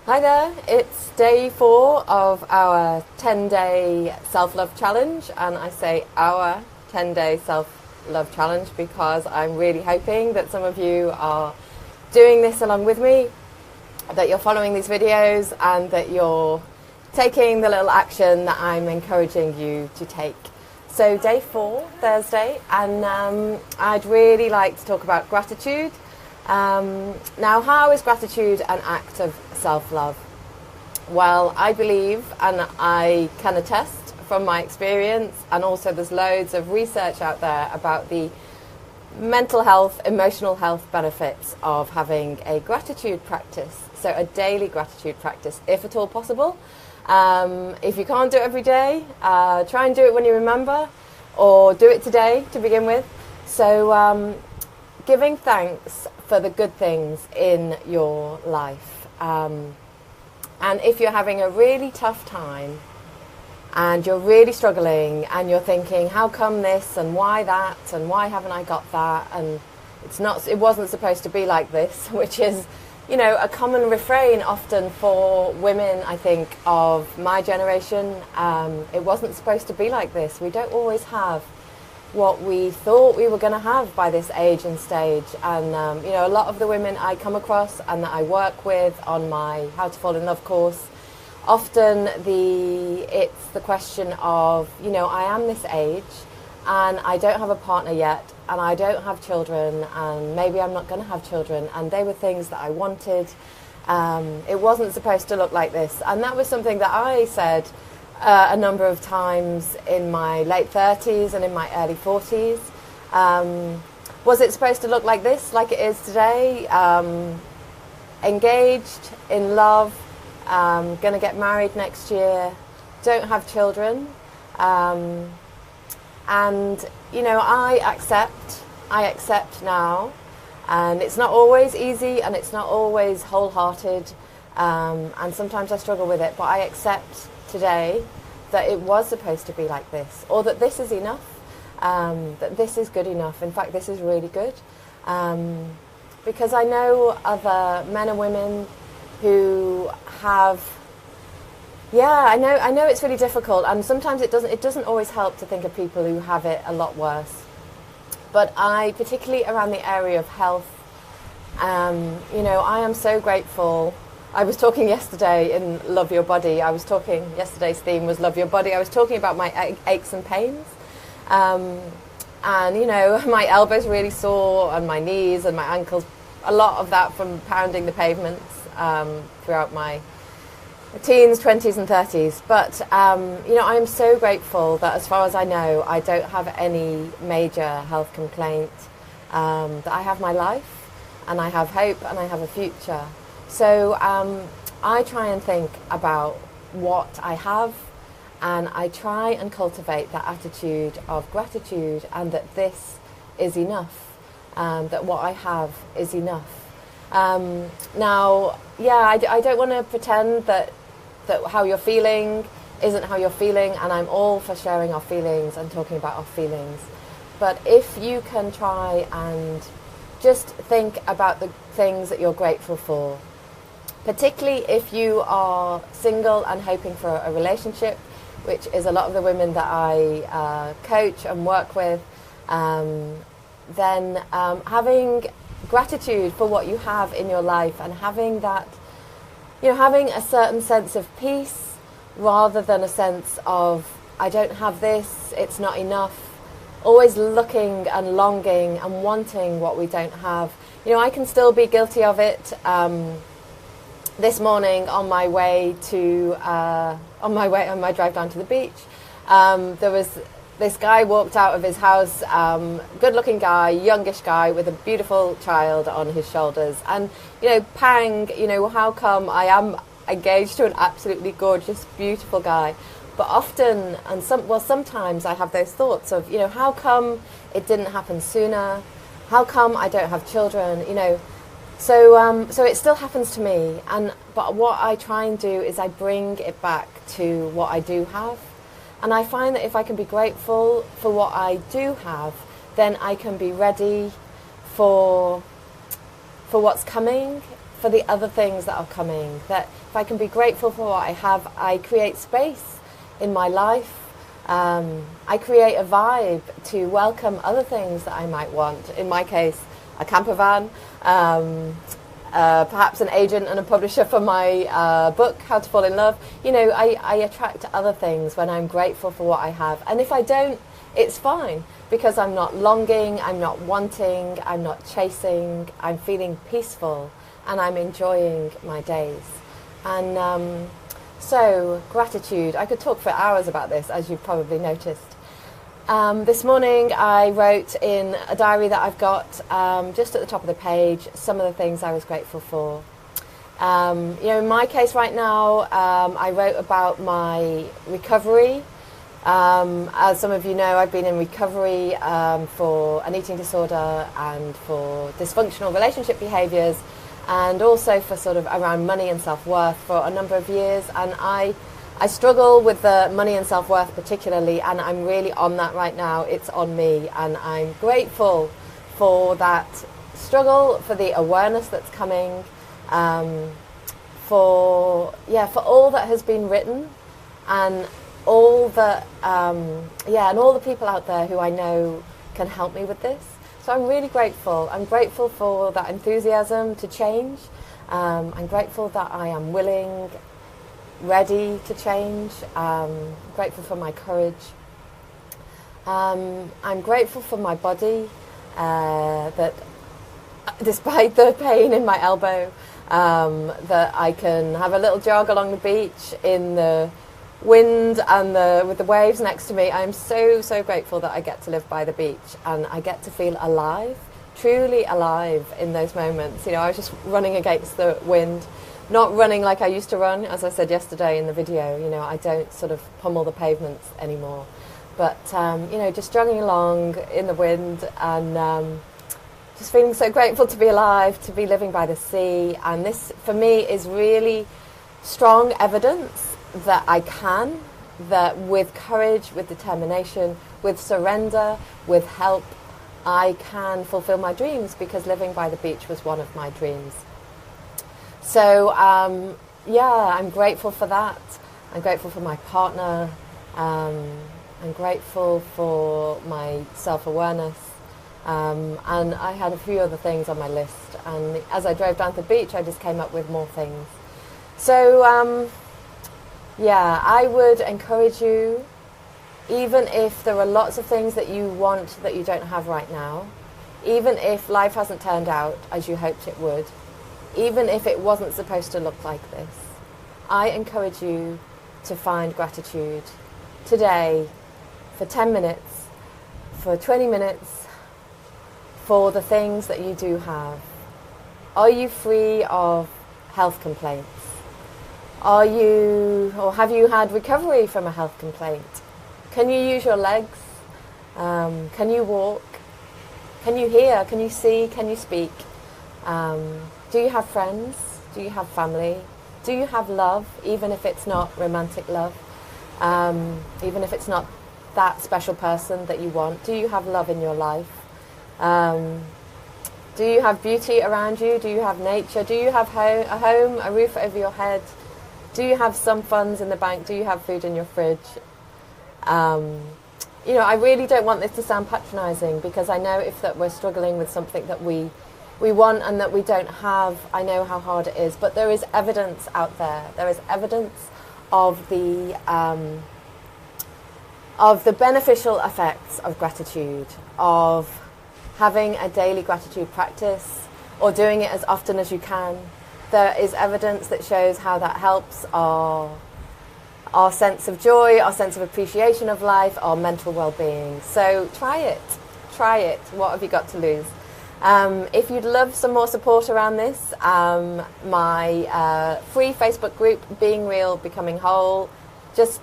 Hi there, it's day 4 of our 10-day self-love challenge, and I say our 10-day self-love challenge because I'm really hoping that some of you are doing this along with me, that you're following these videos and that you're taking the little action that I'm encouraging you to take. So day 4, Thursday, and I'd really like to talk about gratitude. Now, how is gratitude an act of self-love? Well, I believe, and I can attest from my experience, and also there's loads of research out there about the mental health, emotional health benefits of having a gratitude practice. So a daily gratitude practice, if at all possible. If you can't do it every day, try and do it when you remember, or do it today to begin with. So giving thanks for the good things in your life. And if you're having a really tough time and you're really struggling and you're thinking, how come this and why that and why haven't I got that, and it wasn't supposed to be like this, which is, you know, a common refrain often for women, I think, of my generation. It wasn't supposed to be like this. We don't always have what we thought we were going to have by this age and stage. And, you know, a lot of the women I come across and that I work with on my How to Fall in Love course, often it's the question of, you know, I am this age and I don't have a partner yet and I don't have children and maybe I'm not going to have children, and they were things that I wanted. It wasn't supposed to look like this. And that was something that I said a number of times in my late 30s and in my early 40s. Was it supposed to look like this, like it is today? Engaged, in love, going to get married next year, don't have children. And, you know, I accept now. And it's not always easy and it's not always wholehearted. And sometimes I struggle with it, but I accept today that it was supposed to be like this, or that this is enough, that this is good enough. In fact, this is really good, because I know other men and women who have, I know it's really difficult, and sometimes it doesn't always help to think of people who have it a lot worse. But particularly around the area of health, you know, I am so grateful. I was talking yesterday in Love Your Body. Yesterday's theme was Love Your Body. I was talking about my aches and pains. And, you know, my elbows really sore and my knees and my ankles. A lot of that from pounding the pavements throughout my teens, 20s and 30s. But, you know, I am so grateful that as far as I know, I don't have any major health complaint, that I have my life and I have hope and I have a future. So I try and think about what I have, and I try and cultivate that attitude of gratitude, and that this is enough, that what I have is enough. Now, I don't want to pretend that how you're feeling isn't how you're feeling, and I'm all for sharing our feelings and talking about our feelings. But if you can try and just think about the things that you're grateful for, particularly if you are single and hoping for a relationship, which is a lot of the women that I coach and work with, then having gratitude for what you have in your life, and having that, you know, having a certain sense of peace rather than a sense of, I don't have this, it's not enough, always looking and longing and wanting what we don't have. You know, I can still be guilty of it. This morning on my drive down to the beach, there was this guy walked out of his house, good-looking guy, youngish guy with a beautiful child on his shoulders, and, you know, pang, you know, how come I am engaged to an absolutely gorgeous, beautiful guy, but often, and sometimes I have those thoughts of, you know, how come it didn't happen sooner? How come I don't have children? You know. So it still happens to me, but what I try and do is I bring it back to what I do have, and I find that if I can be grateful for what I do have, then I can be ready for what's coming, for the other things that are coming. That if I can be grateful for what I have, I create space in my life. I create a vibe to welcome other things that I might want. In my case, a camper van, perhaps an agent and a publisher for my book, How to Fall in Love. You know, I attract other things when I'm grateful for what I have. And if I don't, it's fine, because I'm not longing, I'm not wanting, I'm not chasing, I'm feeling peaceful and I'm enjoying my days. And so, gratitude. I could talk for hours about this, as you've probably noticed. This morning I wrote in a diary that I've got, just at the top of the page, some of the things I was grateful for. You know, in my case right now, I wrote about my recovery. As some of you know, I've been in recovery for an eating disorder and for dysfunctional relationship behaviours, and also for sort of around money and self-worth for a number of years. And I struggle with the money and self-worth particularly, and I'm really on that right now. It's on me, and I'm grateful for that struggle, for the awareness that's coming, for all that has been written, and all the and all the people out there who I know can help me with this. So I'm really grateful. I'm grateful for that enthusiasm to change. I'm grateful that I am willing, ready to change. Grateful for my courage. I'm grateful for my body, that despite the pain in my elbow, that I can have a little jog along the beach in the wind and with the waves next to me. I'm so grateful that I get to live by the beach and I get to feel alive, truly alive in those moments. You know, I was just running against the wind, not running like I used to run, as I said yesterday in the video. You know, I don't sort of pummel the pavements anymore, but you know, just jogging along in the wind and just feeling so grateful to be alive, to be living by the sea. And this for me is really strong evidence that I can, that with courage, with determination, with surrender, with help, I can fulfill my dreams, because living by the beach was one of my dreams. So I'm grateful for that. I'm grateful for my partner. I'm grateful for my self-awareness. And I had a few other things on my list, and as I drove down to the beach I just came up with more things. So I would encourage you, even if there are lots of things that you want that you don't have right now, even if life hasn't turned out as you hoped it would, even if it wasn't supposed to look like this, I encourage you to find gratitude today for 10 minutes, for 20 minutes, for the things that you do have. Are you free of health complaints? Are you, or have you had recovery from a health complaint? Can you use your legs? Can you walk? Can you hear? Can you see? Can you speak? Do you have friends? Do you have family? Do you have love, even if it's not romantic love? Even if it's not that special person that you want? Do you have love in your life? Do you have beauty around you? Do you have nature? Do you have a home, a roof over your head? Do you have some funds in the bank? Do you have food in your fridge? You know, I really don't want this to sound patronising, because I know if that we're struggling with something that we want and that we don't have, I know how hard it is. But there is evidence out there. There is evidence of the beneficial effects of gratitude, of having a daily gratitude practice, or doing it as often as you can. There is evidence that shows how that helps our sense of joy, our sense of appreciation of life, our mental well-being. So try it. Try it. What have you got to lose? If you'd love some more support around this, my free Facebook group, Being Real, Becoming Whole, just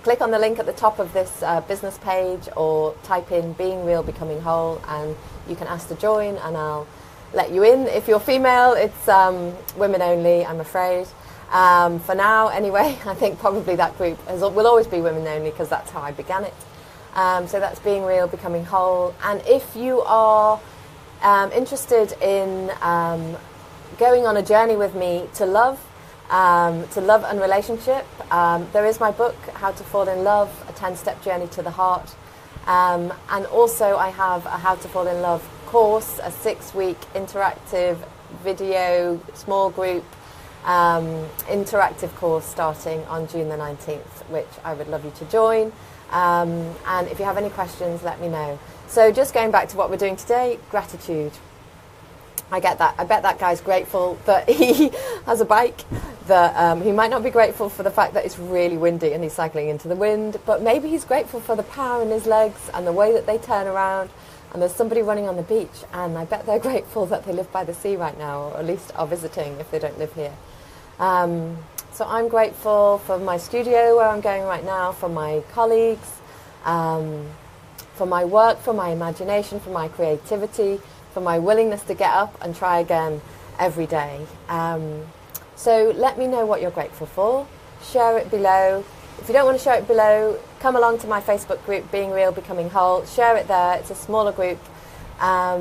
click on the link at the top of this business page, or type in Being Real, Becoming Whole, and you can ask to join, and I'll let you in. If you're female, it's women only, I'm afraid. For now, anyway, I think probably that group will always be women only, because that's how I began it. So that's Being Real, Becoming Whole. And if you are interested in going on a journey with me to love and relationship. There is my book, How to Fall in Love, a 10-step journey to the heart. And also I have a How to Fall in Love course, a 6-week interactive video, small group, interactive course starting on June the 19th, which I would love you to join. And if you have any questions, let me know. So just going back to what we're doing today, gratitude. I get that. I bet that guy's grateful that he has a bike, that he might not be grateful for the fact that it's really windy and he's cycling into the wind, but maybe he's grateful for the power in his legs and the way that they turn around, and there's somebody running on the beach, and I bet they're grateful that they live by the sea right now, or at least are visiting if they don't live here. So I'm grateful for my studio where I'm going right now, for my colleagues, for my work, for my imagination, for my creativity, for my willingness to get up and try again every day. So let me know what you're grateful for. Share it below. If you don't want to share it below, come along to my Facebook group, Being Real, Becoming Whole. Share it there. It's a smaller group. Or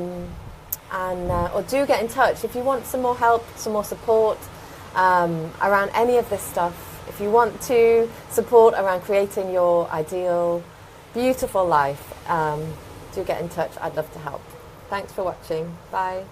do get in touch if you want some more help, some more support around any of this stuff. If you want to support around creating your ideal, beautiful life, do get in touch. I'd love to help. Thanks for watching. Bye.